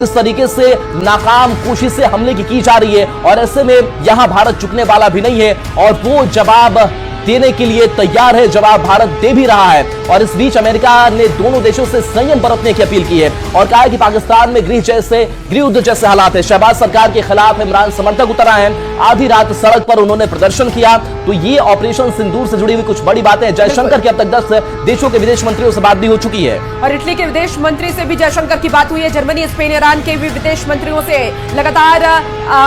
इस तरीके से नाकाम कोशिश से हमले की जा रही है और ऐसे में यहां भारत झुकने वाला भी नहीं है और वो जवाब देने के लिए तैयार है। जवाब भारत दे भी रहा है और इस बीच अमेरिका ने दोनों देशों से संयम बरतने की अपील की है और कहा है कि पाकिस्तान में गृह युद्ध जैसे हालात है। शहबाज सरकार के खिलाफ इमरान समर्थक उतर आए हैं। आधी रात सड़क पर उन्होंने प्रदर्शन किया। तो ये ऑपरेशन सिंदूर से जुड़ी हुई कुछ बड़ी बातें। जयशंकर की अब तक 10 देशों के विदेश मंत्रियों से बात भी हो चुकी है और इटली के विदेश मंत्री से भी जयशंकर की बात हुई है। जर्मनी, स्पेन, ईरान के भी विदेश मंत्रियों से लगातार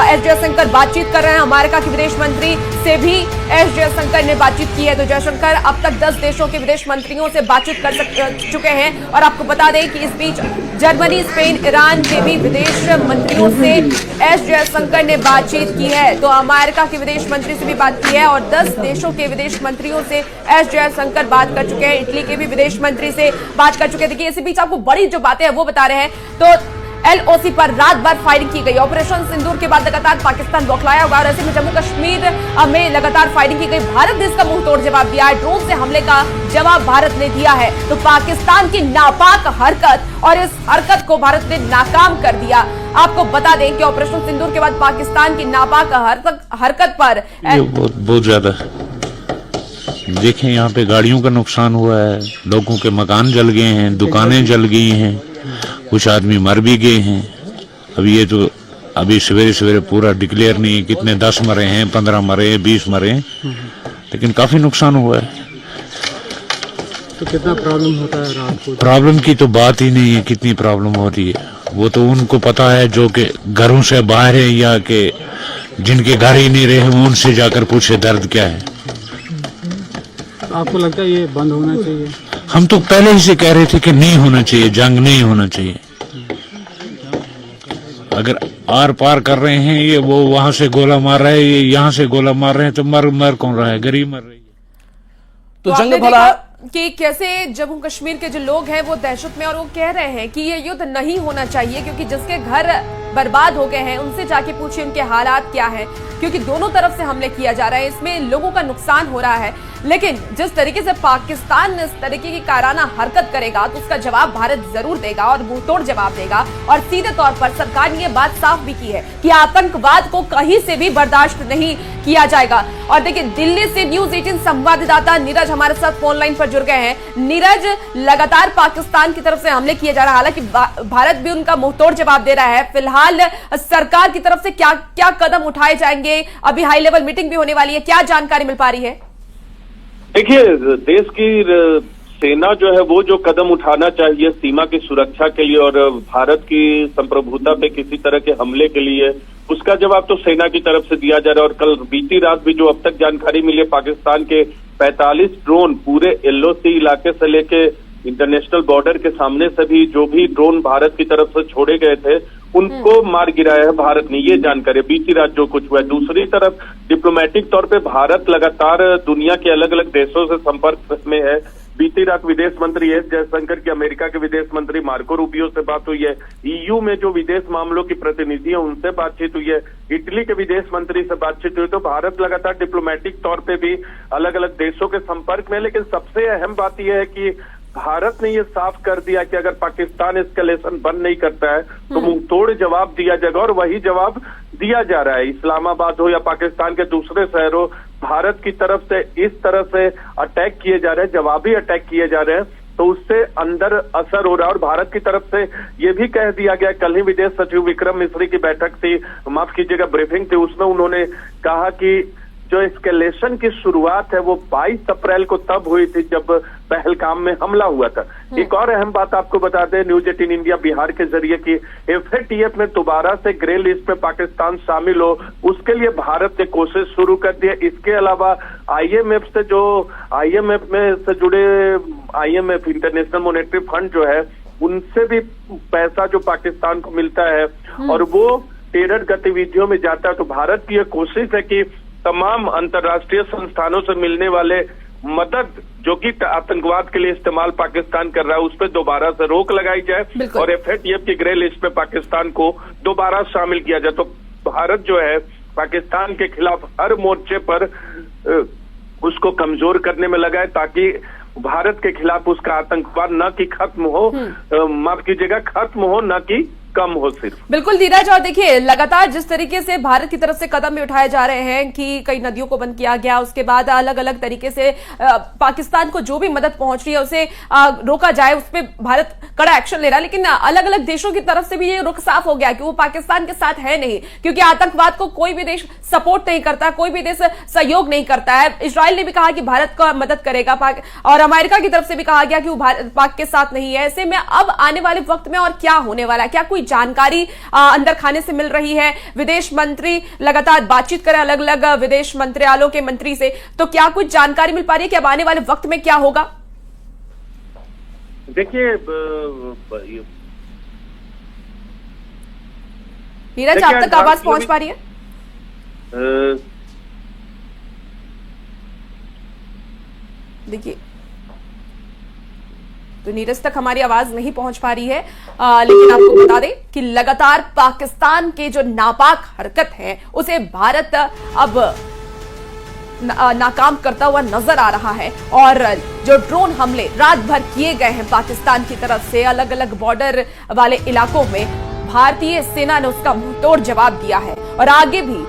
एस जयशंकर बातचीत कर रहे हैं। अमेरिका के विदेश मंत्री से भी एस जयशंकर ने बातचीत की है। तो जयशंकर अब तक 10 देशों के विदेश मंत्रियों से बातचीत कर चुके हैं और आपको बता दें कि इस बीच जर्मनी, स्पेन, ईरान के भी विदेश मंत्रियों से एस जयशंकर ने बातचीत की है। तो अमेरिका के विदेश मंत्री से भी बात की है और 10 देशों के विदेश मंत्रियों से एस जयशंकर बात कर चुके हैं। इटली के भी विदेश मंत्री से बात कर चुके हैं। देखिए, इसी बीच आपको बड़ी जो बातें हैं वो बता रहे हैं। तो LOC पर रात भर फायरिंग की गई। ऑपरेशन सिंदूर के बाद लगातार पाकिस्तान बौखलाया हुआ और ऐसे में जम्मू कश्मीर में लगातार फायरिंग की गई। भारत ने इसका मुंह तोड़ जवाब दिया है। ड्रोन से हमले का जवाब भारत ने दिया है। तो पाकिस्तान की नापाक हरकत और इस हरकत को भारत ने नाकाम कर दिया। आपको बता दें कि ऑपरेशन सिंदूर के बाद पाकिस्तान की नापाक हरकत पर बहुत ज्यादा देखें, यहाँ पे गाड़ियों का नुकसान हुआ है, लोगों के मकान जल गए हैं, दुकानें जल गई हैं, कुछ आदमी मर भी गए हैं। अभी ये तो अभी सवेरे सवेरे पूरा डिक्लेयर नहीं है कितने 10 मरे हैं, 15 मरे हैं, 20 मरे हैं, लेकिन काफी नुकसान हुआ है। तो कितना प्रॉब्लम होता है रात को? प्रॉब्लम की तो बात ही नहीं है, कितनी प्रॉब्लम होती है वो तो उनको पता है जो कि घरों से बाहर है या कि जिनके घर ही नहीं रहे उनसे जाकर पूछे दर्द क्या है। आपको लगता है ये बंद होना चाहिए? हम तो पहले ही से कह रहे थे कि नहीं होना चाहिए, जंग नहीं होना चाहिए। अगर आर पार कर रहे हैं ये, वो वहां से गोला मार रहे हैं, ये यहाँ से गोला मार रहे हैं, तो मर कौन रहा है? गरीब मर रही है। तो जंग भला कि कैसे जम्मू कश्मीर के जो लोग हैं वो दहशत में और वो कह रहे हैं कि ये युद्ध नहीं होना चाहिए क्योंकि जिसके घर बर्बाद हो गए हैं उनसे जाके पूछिए उनके हालात क्या हैं, क्योंकि दोनों तरफ से हमले किया जा रहा है, इसमें लोगों का नुकसान हो रहा है। लेकिन जिस तरीके से पाकिस्तान इस तरीके की कायराना हरकत करेगा तो उसका जवाब भारत जरूर देगा और मुंहतोड़ जवाब देगा। और सीधे तौर पर सरकार ने ये बात साफ भी की है कि आतंकवाद को कहीं से भी बर्दाश्त नहीं किया जाएगा। और देखिए, दिल्ली से न्यूज 18 संवाददाता नीरज हमारे साथ फोन लाइन पर जुड़ गए हैं। नीरज, लगातार पाकिस्तान की तरफ से हमले किए जा रहे हैं, हालांकि भारत भी उनका मुंहतोड़ जवाब दे रहा है। फिलहाल सरकार की तरफ से क्या क्या कदम उठाए जाएंगे? अभी हाई लेवल मीटिंग भी होने वाली है, क्या जानकारी मिल पा रही है? देखिए, देश की सेना जो है वो जो कदम उठाना चाहिए सीमा की सुरक्षा के लिए और भारत की संप्रभुता पे किसी तरह के हमले के लिए, उसका जवाब तो सेना की तरफ से दिया जा रहा है। और कल बीती रात भी जो अब तक जानकारी मिली, पाकिस्तान के 45 ड्रोन पूरे LOC इलाके से लेके इंटरनेशनल बॉर्डर के सामने से भी जो भी ड्रोन भारत की तरफ से छोड़े गए थे उनको मार गिराया है भारत ने, ये जानकारी बीती रात जो कुछ हुआ है। दूसरी तरफ डिप्लोमेटिक तौर पे भारत लगातार दुनिया के अलग अलग देशों से संपर्क में है। बीती रात विदेश मंत्री एस जयशंकर की अमेरिका के विदेश मंत्री मार्को रूबियो से बात हुई है। EU में जो विदेश मामलों की प्रतिनिधि है उनसे बातचीत हुई है। इटली के विदेश मंत्री से बातचीत हुई। तो भारत लगातार डिप्लोमेटिक तौर पे भी अलग अलग देशों के संपर्क में। लेकिन सबसे अहम बात यह है कि भारत ने ये साफ कर दिया कि अगर पाकिस्तान एस्केलेशन बंद नहीं करता है तो मुंहतोड़ जवाब दिया जाएगा और वही जवाब दिया जा रहा है। इस्लामाबाद हो या पाकिस्तान के दूसरे शहरों, भारत की तरफ से इस तरह से अटैक किए जा रहे हैं, जवाबी अटैक किए जा रहे हैं, तो उससे अंदर असर हो रहा है। और भारत की तरफ से ये भी कह दिया गया, कल ही विदेश सचिव विक्रम मिस्री की बैठक थी, माफ कीजिएगा ब्रीफिंग थी, उसमें उन्होंने कहा कि जो एस्केलेशन की शुरुआत है वो 22 अप्रैल को तब हुई थी जब पहलगाम में हमला हुआ था। एक और अहम बात आपको बता दें, न्यूज 18 इंडिया बिहार के जरिए की FATF में दोबारा से ग्रे लिस्ट में पाकिस्तान शामिल हो, उसके लिए भारत ने कोशिश शुरू कर दी है। इसके अलावा IMF से जो IMF में से जुड़े IMF इंटरनेशनल मॉनेटरी फंड जो है उनसे भी पैसा जो पाकिस्तान को मिलता है और वो टेरर गतिविधियों में जाता है। तो भारत की यह कोशिश है कि तमाम अंतर्राष्ट्रीय संस्थानों से मिलने वाले मदद जो कि आतंकवाद के लिए इस्तेमाल पाकिस्तान कर रहा है उस पर दोबारा से रोक लगाई जाए और FATF की ग्रे लिस्ट में पाकिस्तान को दोबारा शामिल किया जाए। तो भारत जो है पाकिस्तान के खिलाफ हर मोर्चे पर उसको कमजोर करने में लगा है ताकि भारत के खिलाफ उसका आतंकवाद न कि खत्म हो, माफ कीजिएगा, खत्म हो न कि कम हो सिर्फ। बिल्कुल धीरज, और देखिए लगातार जिस तरीके से भारत की तरफ से कदम भी उठाए जा रहे हैं कि कई नदियों को बंद किया गया, उसके बाद अलग अलग तरीके से पाकिस्तान को जो भी मदद पहुंच रही है उसे रोका जाए, उस पर भारत कड़ा एक्शन ले रहा है। लेकिन अलग अलग देशों की तरफ से भी ये रुख साफ हो गया कि वो पाकिस्तान के साथ है नहीं, क्योंकि आतंकवाद को कोई भी देश सपोर्ट नहीं करता, कोई भी देश सहयोग नहीं करता है। इजराइल ने भी कहा कि भारत को मदद करेगा, और अमेरिका की तरफ से भी कहा गया कि वो पाक के साथ नहीं है। ऐसे में अब आने वाले वक्त में और क्या होने वाला है? क्या कोई जानकारी अंदर खाने से मिल रही है? विदेश मंत्री लगातार बातचीत करें अलग अलग विदेश मंत्रालयों के मंत्री से, तो क्या कुछ जानकारी मिल पा रही है कि अब आने वाले वक्त में क्या होगा? देखिए नीरज, आप तक आवाज पहुंच पा रही है? देखिए, तो नीरज तक हमारी आवाज नहीं पहुंच पा रही है, लेकिन आपको बता दें कि लगातार पाकिस्तान के जो नापाक हरकत है उसे भारत अब नाकाम करता हुआ नजर आ रहा है। और जो ड्रोन हमले रात भर किए गए हैं पाकिस्तान की तरफ से अलग अलग बॉर्डर वाले इलाकों में, भारतीय सेना ने उसका मुंहतोड़ जवाब दिया है और आगे भी